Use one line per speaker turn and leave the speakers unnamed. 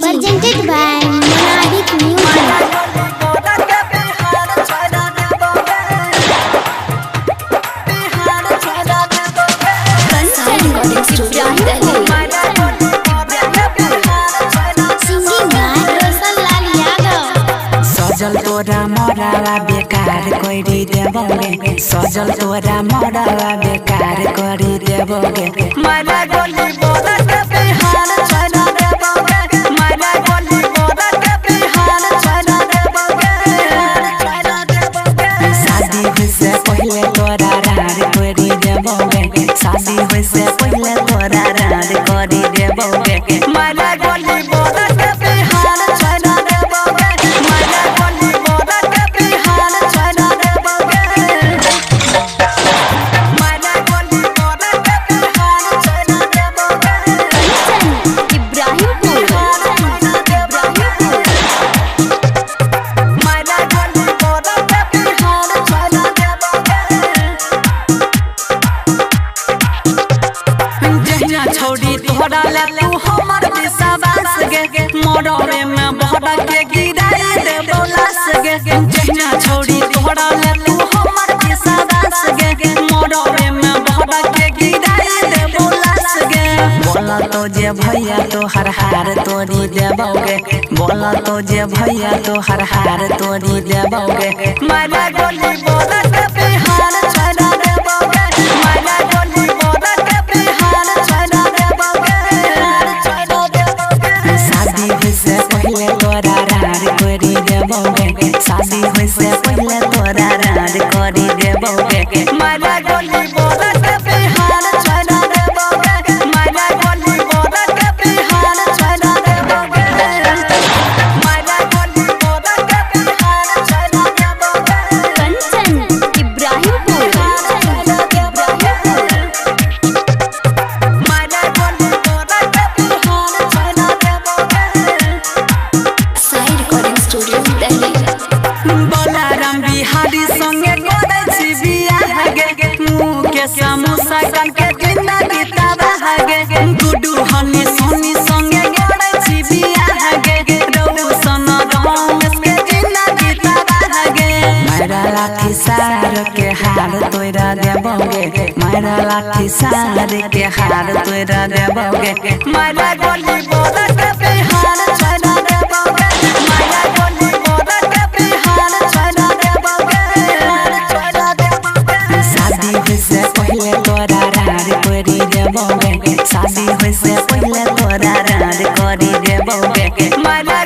presented by Monadic Music.
सजल तोरा मरावा बेकार करी देबोगे, सजल तोरा मरावा बेकार करी देबोगे। मारा गोली बोला के बिहार छोड़ा देबोगे, मारा गोली बोला के बिहार छोड़ा देबोगे। शादी से पहले तोरा रार करी देबोगे, शादी से पहले तोरा रार करी देबोगे। मारा गोली बोला के बिहार छोड़ा देबोगे, मारा गोली बोला के बिहार छोड़ा देबोगे। मारा गोली बोला के बिहार छोड़ा देबोगे।
इब्राहिमपुर
मारा गोली बोला के बिहार छोड़ा देबोगे। जहिया छोड़ी तोहरा ले तू हमर विश्वास गे, मोड़े में बहरा के गिराई दे बोलास गे। जहिया छोड़ी तोहरा ले तू हमर विश्वास गे, मोड़े में बहरा के गिराई दे बोलास गे। बोला तो जे भैया तो हर हार तोड़ी देबोगे, बोला तो जे भैया तो हर हार तोड़ी देबोगे। मारा गोली बोला के बिहार छोड़ा देबोगे, मारा गोली बोला के बिहार छोड़ा देबोगे। शादी से पहले तोरा रार करी देबोगे, शादी से पहले तोरा रार करी देबोगे। मारा गोली बोला के बिहार छोड़ा देबोगे, मारा गोली बोला के बिहार छोड़ा देबोगे। मारा गोली बोला के बिहार छोड़ा देबोगे।
कंचन इब्राहिमपुर
मारा गोली बोला के बिहार छोड़ा देबोगे।
साई रिकॉर्डिंग स्टूडियो दिल्ली।
बलराम बिहारी संगे करे छी बियाह गे, मुँह के समोसा कन के जिंदगी तबाह गे। गुड्डू हनी सोनी संगे करे छी बियाह गे, रऊ सन रमेश के जिंदगी तबाह गे। मारा लाठी सार के हार तोरा देबोगे, मारा लाठी सार के हार तोरा देबोगे। मारा गोली बोला के बिहार छोड़ा देबोगे, मारा गोली बोला के बिहार छोड़ा देबोगे। शादी से पहले तोरा रार करी देबोगे, शादी से पहले तोरा रार करी देबोगे। मारा